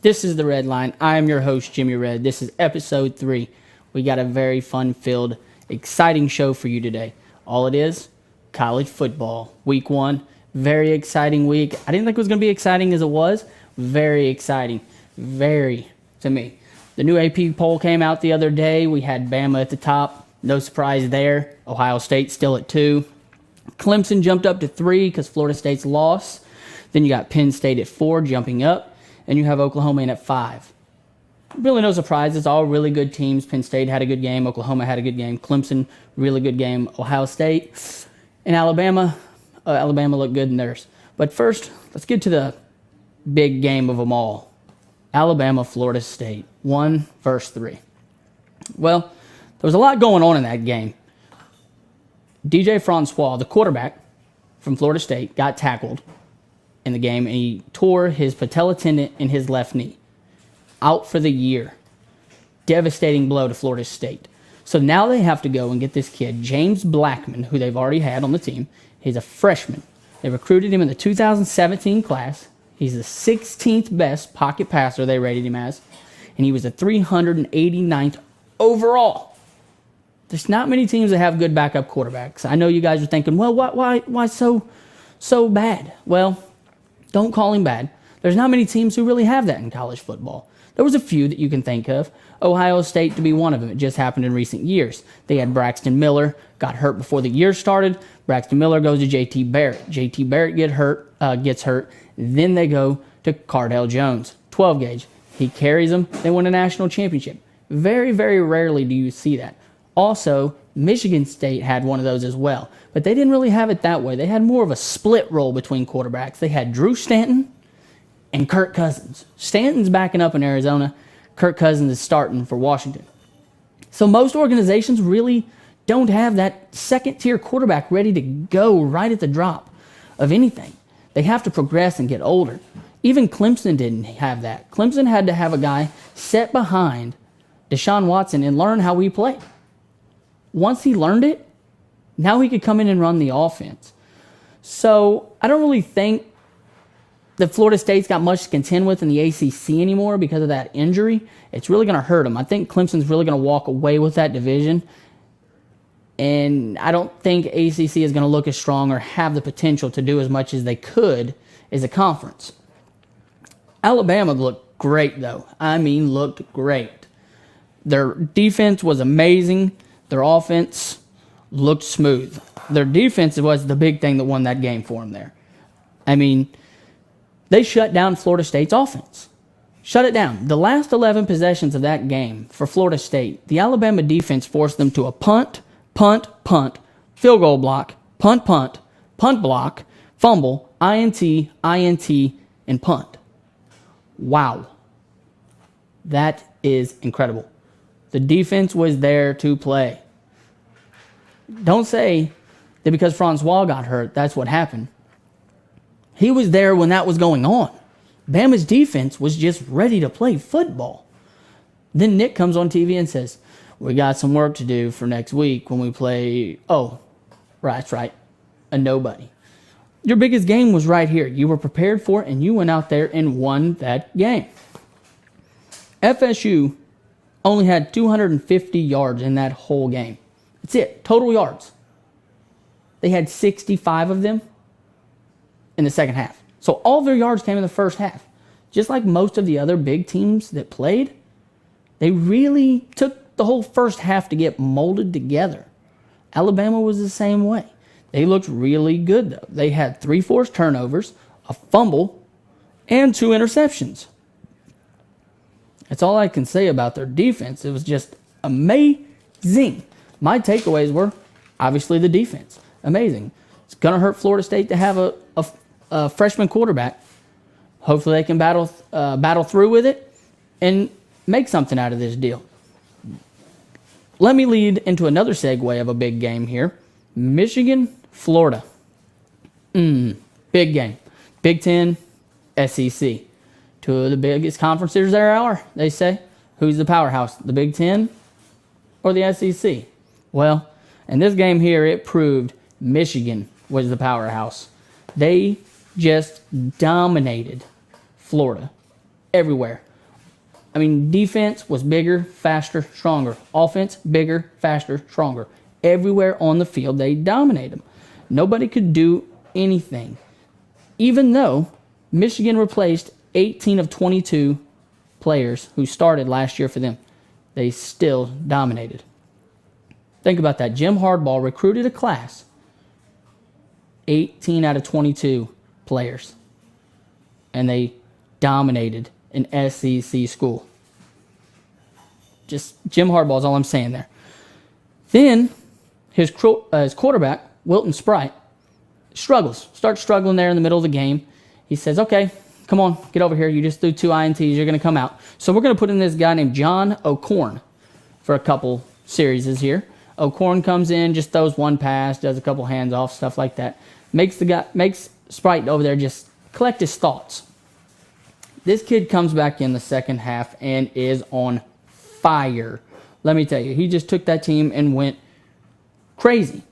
This is the Red Line. I am your host, Jimmy Red. This is episode 3. We got a very fun-filled, exciting show for you today. All it is, college football. Week 1, very exciting week. I didn't think it was going to be exciting as it was. Very exciting. Very, to me. The new AP poll came out the other day. We had Bama at the top. No surprise there. Ohio State still at 2. Clemson jumped up to 3 because Florida State's lost. Then you got Penn State at 4, jumping up. And you have Oklahoma in at 5. Really no surprise. It's all really good teams. Penn State had a good game. Oklahoma had a good game. Clemson, really good game. Ohio State and Alabama. Alabama looked good in theirs. But first, let's get to the big game of them all. Alabama, Florida State. 1 versus 3. Well, there was a lot going on in that game. DJ Francois, the quarterback from Florida State, got tackled in the game, and he tore his patella tendon in his left knee. Out for the year. Devastating blow to Florida State. So now they have to go and get this kid, James Blackman, who they've already had on the team. He's a freshman. They recruited him in the 2017 class. He's the 16th best pocket passer they rated him as, and he was the 389th overall. There's not many teams that have good backup quarterbacks. I know you guys are thinking, well, why so bad? Well, don't call him bad. There's not many teams who really have that in college football. There was a few that you can think of. Ohio State to be one of them. It just happened in recent years. They had Braxton Miller, got hurt before the year started. Braxton Miller goes to J.T. Barrett. J.T. Barrett gets hurt. Then they go to Cardale Jones, 12 gauge. He carries them. They win a national championship. Very, very rarely do you see that. Also, Michigan State had one of those as well. But they didn't really have it that way. They had more of a split role between quarterbacks. They had Drew Stanton and Kirk Cousins. Stanton's backing up in Arizona. Kirk Cousins is starting for Washington. So most organizations really don't have that second-tier quarterback ready to go right at the drop of anything. They have to progress and get older. Even Clemson didn't have that. Clemson had to have a guy set behind Deshaun Watson and learn how he played. Once he learned it, now he could come in and run the offense. So I don't really think that Florida State's got much to contend with in the ACC anymore because of that injury. It's really going to hurt them. I think Clemson's really going to walk away with that division. And I don't think ACC is going to look as strong or have the potential to do as much as they could as a conference. Alabama looked great, though. I mean, looked great. Their defense was amazing. Their offense looked smooth. Their defense was the big thing that won that game for them there. I mean, they shut down Florida State's offense. Shut it down. The last 11 possessions of that game for Florida State, the Alabama defense forced them to a punt, field goal block, punt block, fumble, INT, and punt. Wow. That is incredible. The defense was there to play. Don't say that because Francois got hurt, that's what happened. He was there when that was going on. Bama's defense was just ready to play football. Then Nick comes on TV and says, we got some work to do for next week when we play, that's right, a nobody. Your biggest game was right here. You were prepared for it, and you went out there and won that game. FSU only had 250 yards in that whole game. That's it, total yards. They had 65 of them in the second half. So all their yards came in the first half. Just like most of the other big teams that played, they really took the whole first half to get molded together. Alabama was the same way. They looked really good, though. They had 3 forced turnovers, a fumble, and 2 interceptions. That's all I can say about their defense. It was just amazing. My takeaways were, obviously, the defense. Amazing. It's going to hurt Florida State to have a freshman quarterback. Hopefully they can battle through with it and make something out of this deal. Let me lead into another segue of a big game here. Michigan, Florida. Big game. Big Ten, SEC. 2 of the biggest conferences there are, they say. Who's the powerhouse, the Big Ten or the SEC? Well, in this game here, it proved Michigan was the powerhouse. They just dominated Florida everywhere. I mean, defense was bigger, faster, stronger. Offense, bigger, faster, stronger. Everywhere on the field, they dominated them. Nobody could do anything. Even though Michigan replaced 18 of 22 players who started last year for them, they still dominated. Think about that. Jim Harbaugh recruited a class, 18 out of 22 players, and they dominated an SEC school. Just Jim Harbaugh is all I'm saying there. Then his quarterback, Wilton Sprite, starts struggling there in the middle of the game. He says, okay, come on, get over here. You just threw 2 INTs. You're going to come out. So we're going to put in this guy named John O'Corn for a couple series here. O'Corn comes in, just throws 1 pass, does a couple hands-off, stuff like that. Makes Sprite over there just collect his thoughts. This kid comes back in the second half and is on fire. Let me tell you, he just took that team and went crazy,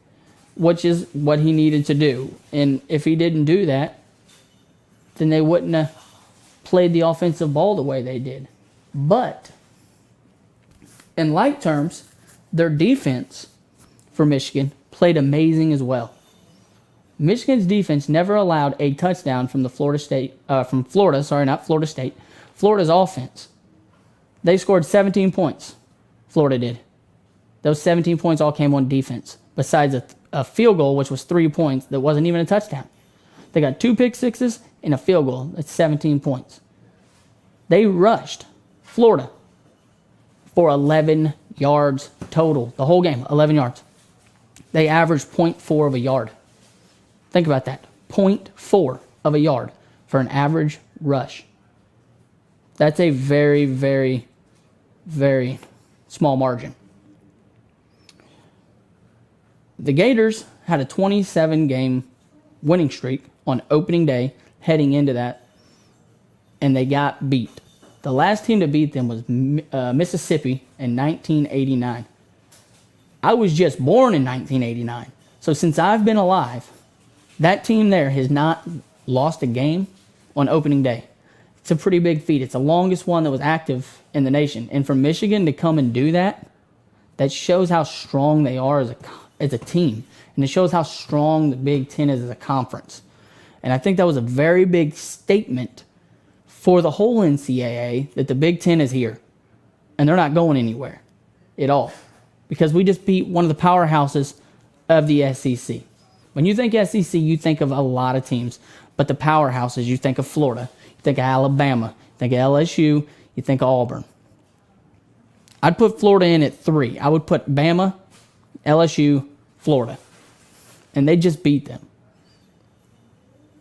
which is what he needed to do. And if he didn't do that, then they wouldn't have played the offensive ball the way they did. But in like terms, their defense for Michigan played amazing as well. Michigan's defense never allowed a touchdown from Florida's offense. They scored 17 points. Florida did. Those 17 points all came on defense, besides a field goal, which was 3 points, that wasn't even a touchdown. They got 2 pick sixes and a field goal. That's 17 points. They rushed Florida for 11 yards total. The whole game, 11 yards. They averaged 0.4 of a yard. Think about that. 0.4 of a yard for an average rush. That's a very, very, very small margin. The Gators had a 27-game winning streak on opening day heading into that, and they got beat. The last team to beat them was Mississippi in 1989. I was just born in 1989. So since I've been alive, that team there has not lost a game on opening day. It's a pretty big feat. It's the longest one that was active in the nation. And for Michigan to come and do that, that shows how strong they are as a team. And it shows how strong the Big Ten is as a conference. And I think that was a very big statement for the whole NCAA that the Big Ten is here. And they're not going anywhere at all. Because we just beat one of the powerhouses of the SEC. When you think SEC, you think of a lot of teams. But the powerhouses, you think of Florida. You think of Alabama. You think of LSU. You think of Auburn. I'd put Florida in at 3. I would put Bama, LSU, Florida. And they just beat them.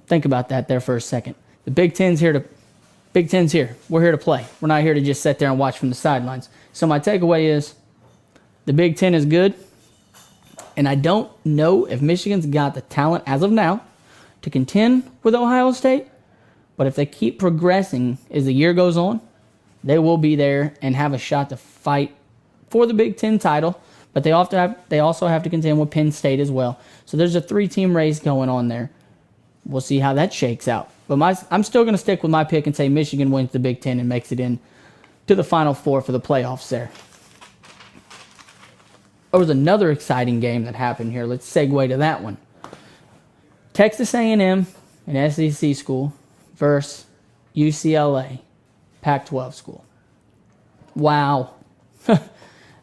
Think about that there for a second. The Big Ten's here. We're here to play. We're not here to just sit there and watch from the sidelines. So my takeaway is the Big Ten is good. And I don't know if Michigan's got the talent as of now to contend with Ohio State. But if they keep progressing as the year goes on, they will be there and have a shot to fight for the Big Ten title. But they also have to contend with Penn State as well. So there's a 3-team race going on there. We'll see how that shakes out. But I'm still going to stick with my pick and say Michigan wins the Big Ten and makes it in to the Final Four for the playoffs there. There was another exciting game that happened here. Let's segue to that one. Texas A&M, an SEC school, versus UCLA, Pac-12 school. Wow.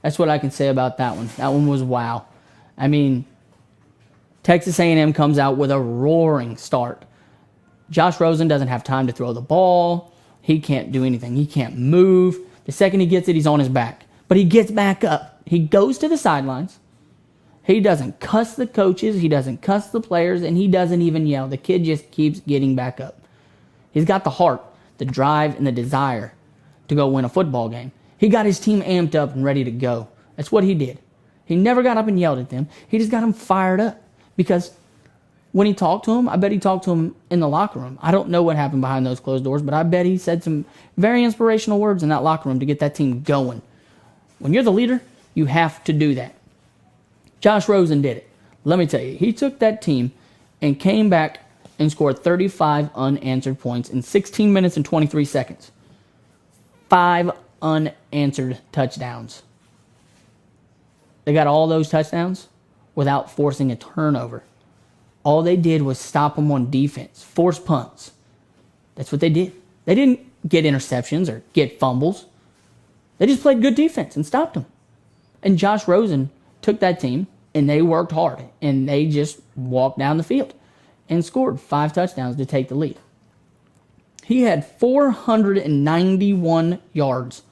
That's what I can say about that one. That one was wow. I mean, Texas A&M comes out with a roaring start. Josh Rosen doesn't have time to throw the ball. He can't do anything. He can't move. The second he gets it, he's on his back. But he gets back up. He goes to the sidelines. He doesn't cuss the coaches. He doesn't cuss the players. And he doesn't even yell. The kid just keeps getting back up. He's got the heart, the drive, and the desire to go win a football game. He got his team amped up and ready to go. That's what he did. He never got up and yelled at them. He just got them fired up. Because when he talked to him, I bet he talked to him in the locker room. I don't know what happened behind those closed doors, but I bet he said some very inspirational words in that locker room to get that team going. When you're the leader, you have to do that. Josh Rosen did it. Let me tell you, he took that team and came back and scored 35 unanswered points in 16 minutes and 23 seconds. 5 unanswered touchdowns. They got all those touchdowns without forcing a turnover. All they did was stop them on defense, force punts. That's what they did. They didn't get interceptions or get fumbles. They just played good defense and stopped them. And Josh Rosen took that team, and they worked hard, and they just walked down the field and scored 5 touchdowns to take the lead. He had 491 yards.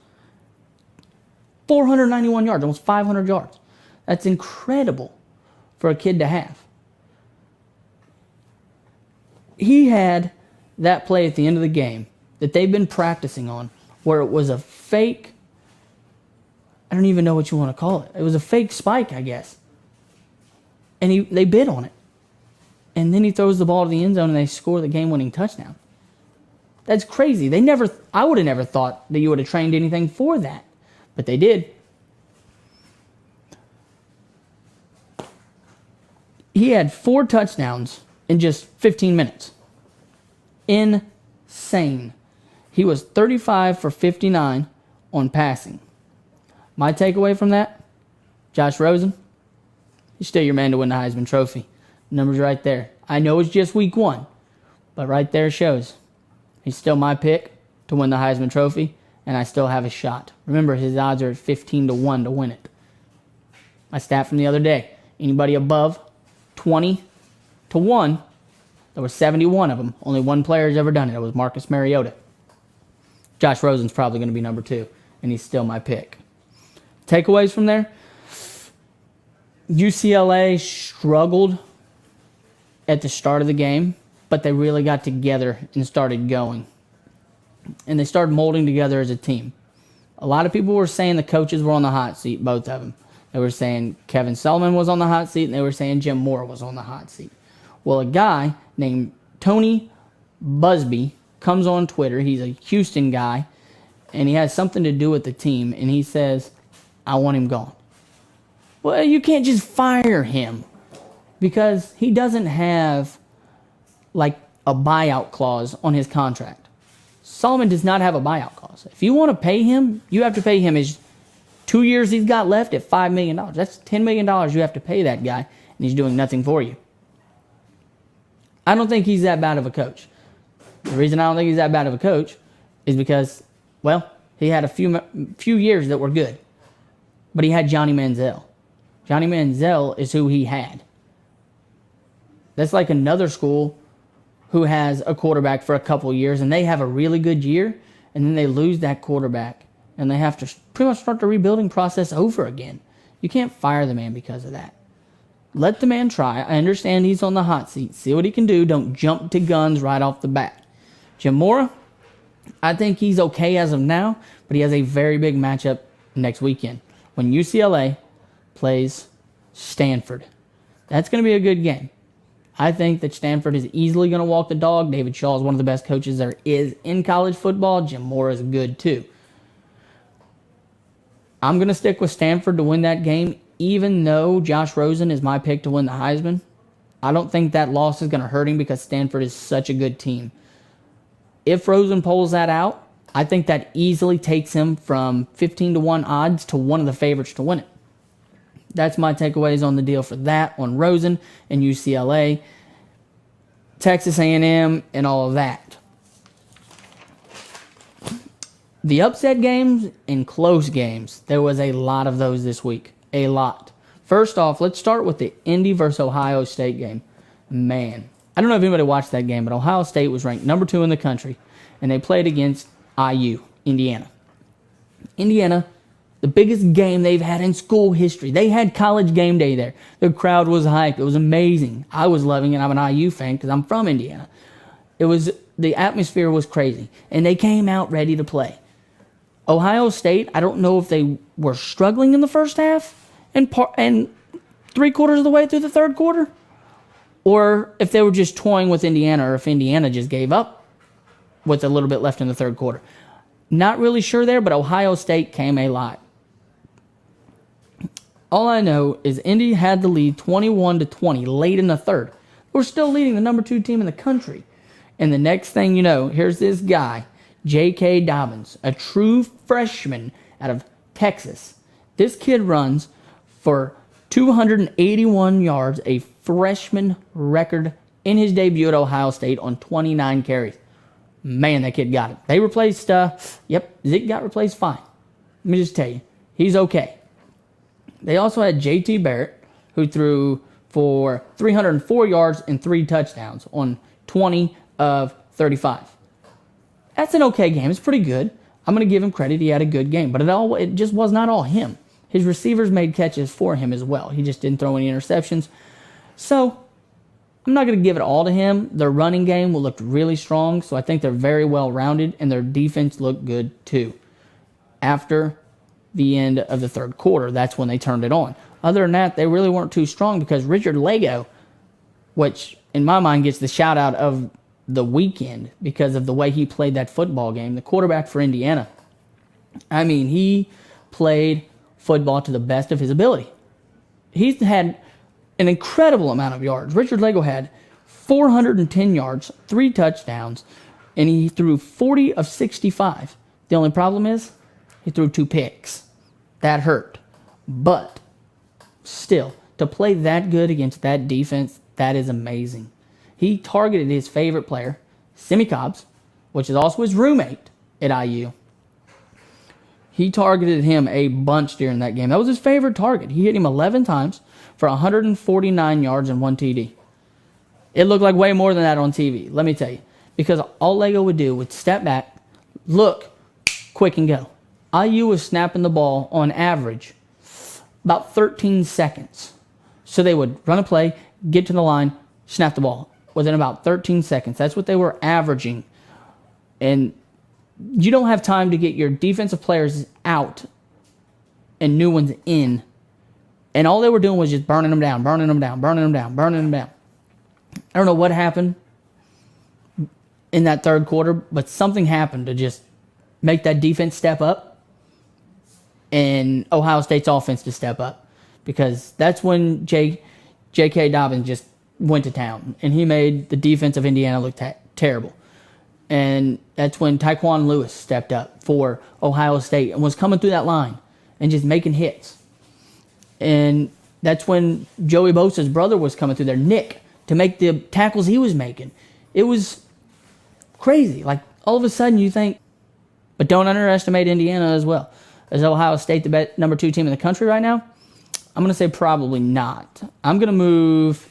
491 yards, almost 500 yards. That's incredible for a kid to have. He had that play at the end of the game that they've been practicing on where it was a fake, I don't even know what you want to call it. It was a fake spike, I guess. And they bid on it. And then he throws the ball to the end zone and they score the game-winning touchdown. That's crazy. I would have never thought that you would have trained anything for that. But they did. He had 4 touchdowns in just 15 minutes. Insane. He was 35 for 59 on passing. My takeaway from that, Josh Rosen, he's still your man to win the Heisman Trophy. Numbers right there. I know it's just week 1, but right there shows. He's still my pick to win the Heisman Trophy, and I still have a shot. Remember, his odds are at 15-1 to win it. My stat from the other day, anybody above 20-1, there were 71 of them. Only one player has ever done it. It was Marcus Mariota. Josh Rosen's probably going to be number 2, and he's still my pick. Takeaways from there, UCLA struggled at the start of the game, but they really got together and started going. And they started molding together as a team. A lot of people were saying the coaches were on the hot seat, both of them. They were saying Kevin Sullivan was on the hot seat, and they were saying Jim Mora was on the hot seat. Well, a guy named Tony Busby comes on Twitter. He's a Houston guy, and he has something to do with the team, and he says, I want him gone. Well, you can't just fire him because he doesn't have like a buyout clause on his contract. Solomon does not have a buyout clause. If you want to pay him, you have to pay him his 2 years he's got left at $5 million. That's $10 million you have to pay that guy, and he's doing nothing for you. I don't think he's that bad of a coach. The reason I don't think he's that bad of a coach is because, well, he had a few years that were good. But he had Johnny Manziel. Johnny Manziel is who he had. That's like another school who has a quarterback for a couple of years, and they have a really good year, and then they lose that quarterback, and they have to pretty much start the rebuilding process over again. You can't fire the man because of that. Let the man try. I understand he's on the hot seat. See what he can do. Don't jump to guns right off the bat. Jim Mora, I think he's okay as of now, but he has a very big matchup next weekend when UCLA plays Stanford. That's going to be a good game. I think that Stanford is easily going to walk the dog. David Shaw is one of the best coaches there is in college football. Jim Mora is good too. I'm going to stick with Stanford to win that game, even though Josh Rosen is my pick to win the Heisman. I don't think that loss is going to hurt him because Stanford is such a good team. If Rosen pulls that out, I think that easily takes him from 15-1 odds to one of the favorites to win it. That's my takeaways on the deal for that, on Rosen and UCLA, Texas A&M, and all of that. The upset games and close games, there was a lot of those this week. A lot. First off, let's start with the Indy versus Ohio State game. Man, I don't know if anybody watched that game, but Ohio State was ranked number 2 in the country, and they played against IU, Indiana. Indiana, the biggest game they've had in school history. They had college game day there. The crowd was hyped. It was amazing. I was loving it. I'm an IU fan because I'm from Indiana. The atmosphere was crazy, and they came out ready to play. Ohio State, I don't know if they were struggling in the first half and 3/4 of the way through the third quarter, or if they were just toying with Indiana, or if Indiana just gave up with a little bit left in the third quarter. Not really sure there, but Ohio State came a lot. All I know is Indy had the lead 21-20 late in the third. We're still leading the number 2 team in the country. And the next thing you know, here's this guy, J.K. Dobbins, a true freshman out of Texas. This kid runs for 281 yards, a freshman record in his debut at Ohio State on 29 carries. Man, that kid got it. They replaced, Zeke got replaced fine. Let me just tell you, he's okay. They also had J.T. Barrett, who threw for 304 yards and 3 touchdowns on 20 of 35. That's an okay game. It's pretty good. I'm going to give him credit. He had a good game. But it just was not all him. His receivers made catches for him as well. He just didn't throw any interceptions. So, I'm not going to give it all to him. Their running game looked really strong, so I think they're very well-rounded, and their defense looked good too. After the end of the third quarter, that's when they turned it on. Other than that, they really weren't too strong because Richard Lagow, which in my mind gets the shout-out of the weekend because of the way he played that football game, the quarterback for Indiana. I mean, he played football to the best of his ability. He's had an incredible amount of yards. Richard Lagow had 410 yards, 3 touchdowns, and he threw 40 of 65. The only problem is he threw 2 picks. That hurt. But still, to play that good against that defense, that is amazing. He targeted his favorite player, Simi Cobbs, which is also his roommate at IU. He targeted him a bunch during that game. That was his favorite target. He hit him 11 times for 149 yards and 1 TD. It looked like way more than that on TV, let me tell you. Because all Lagow would do was step back, look, quick and go. IU was snapping the ball on average about 13 seconds. So they would run a play, get to the line, snap the ball within about 13 seconds. That's what they were averaging. And you don't have time to get your defensive players out and new ones in. And all they were doing was just burning them down. I don't know what happened in that third quarter, but something happened to just make that defense step up and Ohio State's offense to step up. Because that's when J.K. Dobbins just went to town. And he made the defense of Indiana look terrible. And that's when Tyquan Lewis stepped up for Ohio State and was coming through that line and just making hits. And that's when Joey Bosa's brother was coming through there, Nick, to make the tackles he was making. It was crazy. Like, all of a sudden you think, but don't underestimate Indiana as well. Is Ohio State the number 2 team in the country right now? I'm going to say probably not. I'm going to move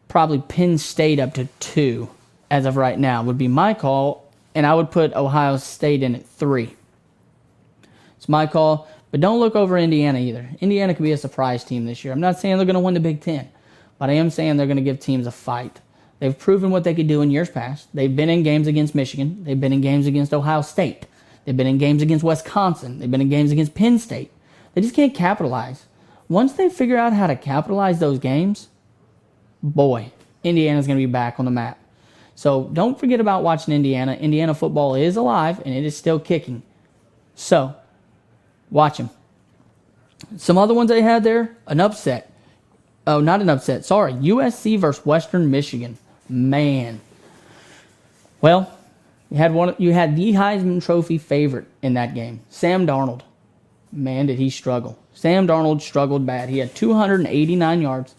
probably Penn State up to 2 as of right now would be my call, and I would put Ohio State in at 3. It's my call, but don't look over Indiana either. Indiana could be a surprise team this year. I'm not saying they're going to win the Big Ten, but I am saying they're going to give teams a fight. They've proven what they could do in years past. They've been in games against Michigan. They've been in games against Ohio State. They've been in games against Wisconsin. They've been in games against Penn State. They just can't capitalize. Once they figure out how to capitalize those games, boy, Indiana's going to be back on the map. So don't forget about watching Indiana. Indiana football is alive, and it is still kicking. So watch them. Some other ones they had there, an upset. Oh, not an upset. Sorry, USC versus Western Michigan. Man. Well, you had the Heisman Trophy favorite in that game, Sam Darnold. Man, did he struggle. Sam Darnold struggled bad. He had 289 yards,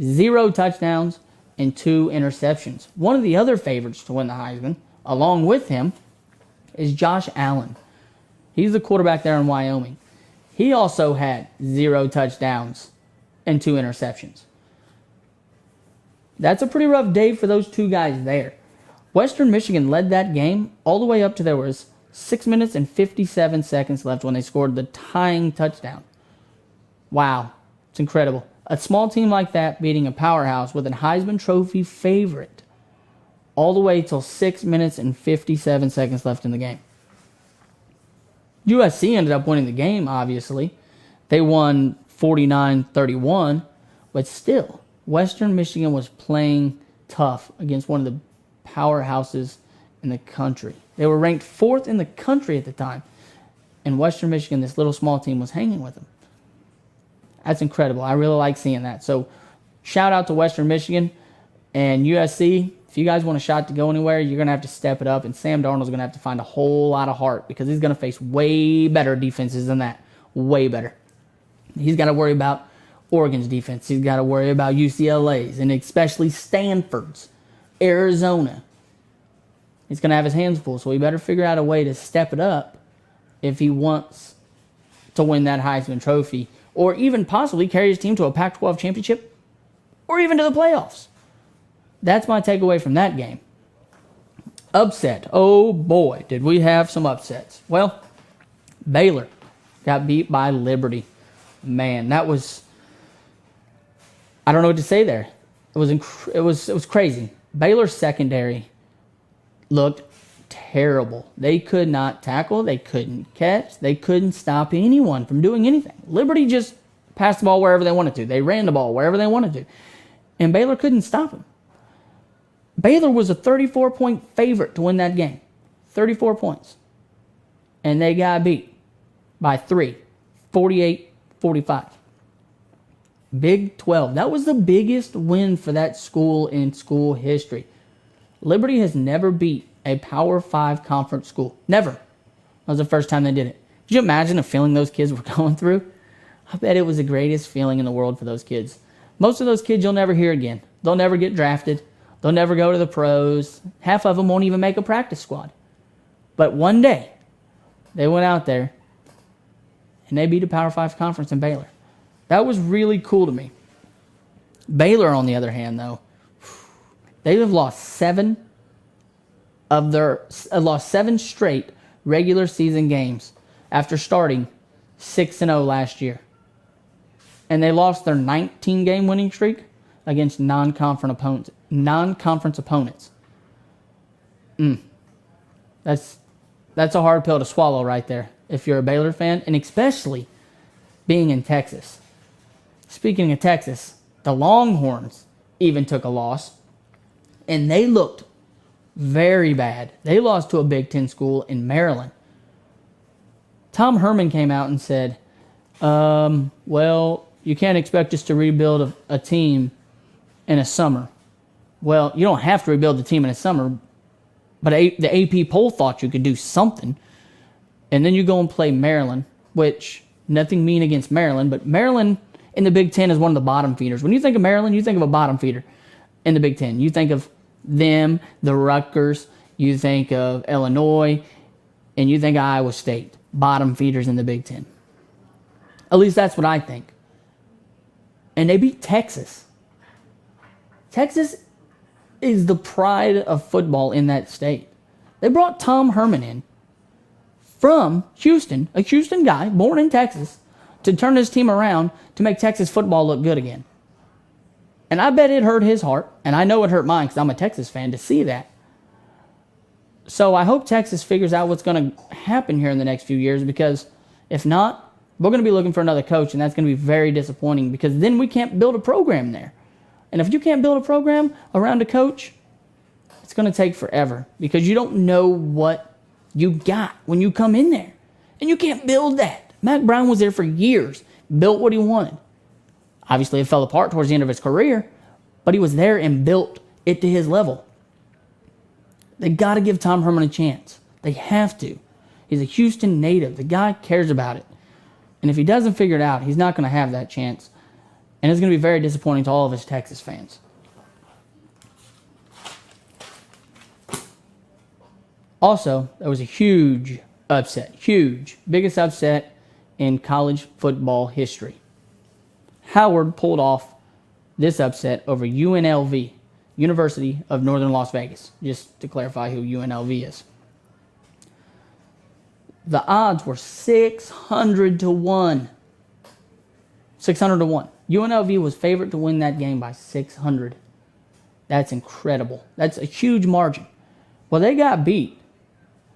0 touchdowns, and 2 interceptions. One of the other favorites to win the Heisman, along with him, is Josh Allen. He's the quarterback there in Wyoming. He also had 0 touchdowns and 2 interceptions. That's a pretty rough day for those 2 guys there. Western Michigan led that game all the way up to there was 6 minutes and 57 seconds left when they scored the tying touchdown. Wow, it's incredible. A small team like that beating a powerhouse with a Heisman Trophy favorite all the way till 6 minutes and 57 seconds left in the game. USC ended up winning the game, obviously. They won 49-31, but still, Western Michigan was playing tough against one of the powerhouses in the country. They were ranked 4th in the country at the time, and Western Michigan, this little small team, was hanging with them. That's incredible. I really like seeing that. So shout out to Western Michigan and USC. If If you guys want a shot to go anywhere, you're going to have to step it up, and Sam Darnold's going to have to find a whole lot of heart because he's going to face way better defenses than that. Way better. He's got to worry about Oregon's defense. He's got to worry about UCLA's, and especially Stanford's, Arizona. He's going to have his hands full, so he better figure out a way to step it up if he wants to win that Heisman Trophy, or even possibly carry his team to a Pac-12 championship, or even to the playoffs. That's my takeaway from that game. Upset. Oh boy, did we have some upsets. Well, Baylor got beat by Liberty. Man, that was, I don't know what to say there. It was crazy. Baylor's secondary looked terrible. They could not tackle. They couldn't catch. They couldn't stop anyone from doing anything. Liberty just passed the ball wherever they wanted to. They ran the ball wherever they wanted to. And Baylor couldn't stop them. Baylor was a 34-point favorite to win that game. 34 points. And they got beat by 3, 48-45. Big 12. That was the biggest win for that school in school history. Liberty has never beat a Power 5 conference school. Never. That was the first time they did it. Could you imagine the feeling those kids were going through? I bet it was the greatest feeling in the world for those kids. Most of those kids you'll never hear again. They'll never get drafted. They'll never go to the pros. Half of them won't even make a practice squad. But one day, they went out there and they beat a Power 5 conference in Baylor. That was really cool to me. Baylor, on the other hand, though, they have lost 7 straight regular season games after starting 6-0 last year. And they lost their 19-game winning streak against non-conference opponents. That's a hard pill to swallow right there if you're a Baylor fan, and especially being in Texas. Speaking of Texas, the Longhorns even took a loss, and they looked very bad. They lost to a Big Ten school in Maryland. Tom Herman came out and said, well, you can't expect us to rebuild a team in a summer. Well, you don't have to rebuild the team in a summer, but the AP poll thought you could do something. And then you go and play Maryland, which, nothing mean against Maryland, but Maryland in the Big Ten is one of the bottom feeders. When you think of Maryland, you think of a bottom feeder in the Big Ten. You think of them, the Rutgers, you think of Illinois, and you think of Iowa State. Bottom feeders in the Big Ten. At least that's what I think. And they beat Texas. Texas is the pride of football in that state. They brought Tom Herman in from Houston, a Houston guy born in Texas, to turn his team around to make Texas football look good again. And I bet it hurt his heart, and I know it hurt mine because I'm a Texas fan, to see that. So I hope Texas figures out what's going to happen here in the next few years, because if not, we're going to be looking for another coach, and that's going to be very disappointing, because then we can't build a program there. And if you can't build a program around a coach, it's going to take forever, because you don't know what you got when you come in there. And you can't build that. Mac Brown was there for years, built what he wanted. Obviously, it fell apart towards the end of his career, but he was there and built it to his level. They got to give Tom Herman a chance. They have to. He's a Houston native. The guy cares about it. And if he doesn't figure it out, he's not going to have that chance. And it's going to be very disappointing to all of his Texas fans. Also, there was a huge upset. Huge. Biggest upset in college football history. Howard pulled off this upset over UNLV, University of Northern Las Vegas, just to clarify who UNLV is. The odds were 600 to 1. 600 to 1. UNLV was favored to win that game by 600. That's incredible. That's a huge margin. Well, they got beat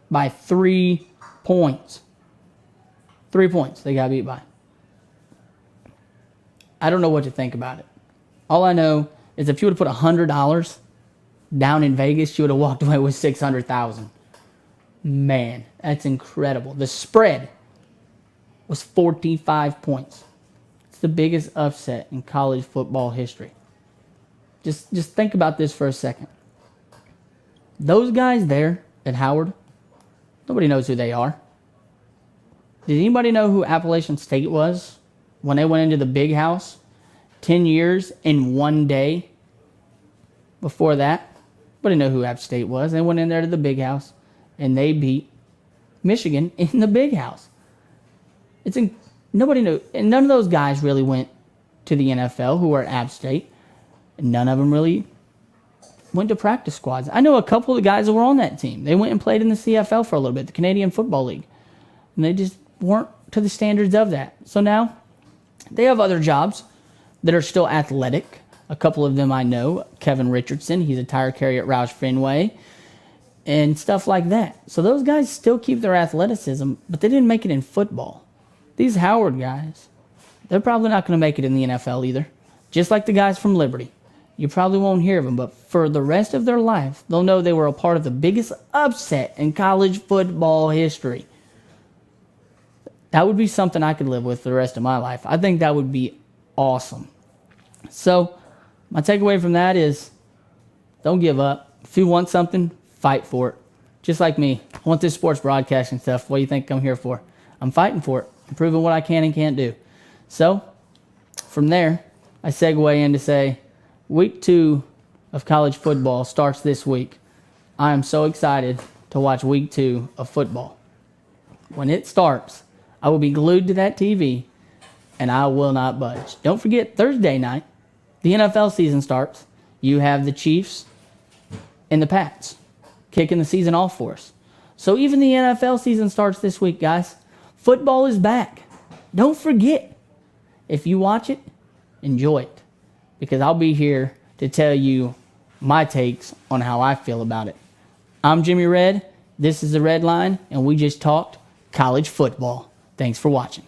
by 3 points. 3 points they got beat by. I don't know what to think about it. All I know is if you would have put $100 down in Vegas, you would have walked away with $600,000. Man, that's incredible. The spread was 45 points. It's the biggest upset in college football history. Just think about this for a second. Those guys there at Howard, nobody knows who they are. Did anybody know who Appalachian State was when they went into the big house 10 years in one day? Before that, nobody knew who App State was. They went in there to the big house, and they beat Michigan in the big house. Nobody knew. And none of those guys really went to the NFL who were at App State. And none of them really went to practice squads. I know a couple of the guys that were on that team. They went and played in the CFL for a little bit, the Canadian Football League. And they just weren't to the standards of that. So now they have other jobs that are still athletic. A couple of them I know. Kevin Richardson, he's a tire carrier at Roush Fenway. And stuff like that. So those guys still keep their athleticism, but they didn't make it in football. These Howard guys, they're probably not going to make it in the NFL either. Just like the guys from Liberty. You probably won't hear of them, but for the rest of their life, they'll know they were a part of the biggest upset in college football history. That would be something I could live with for the rest of my life. I think that would be awesome. So, my takeaway from that is, don't give up. If you want something, fight for it. Just like me. I want this sports broadcasting stuff. What do you think I'm here for? I'm fighting for it. I'm proving what I can and can't do. So, from there, I segue in to say, week 2 of college football starts this week. I am so excited to watch week 2 of football. When it starts, I will be glued to that TV, and I will not budge. Don't forget, Thursday night, the NFL season starts. You have the Chiefs and the Pats kicking the season off for us. So even the NFL season starts this week, guys. Football is back. Don't forget, if you watch it, enjoy it. Because I'll be here to tell you my takes on how I feel about it. I'm Jimmy Red. This is the Red Line, and we just talked college football. Thanks for watching.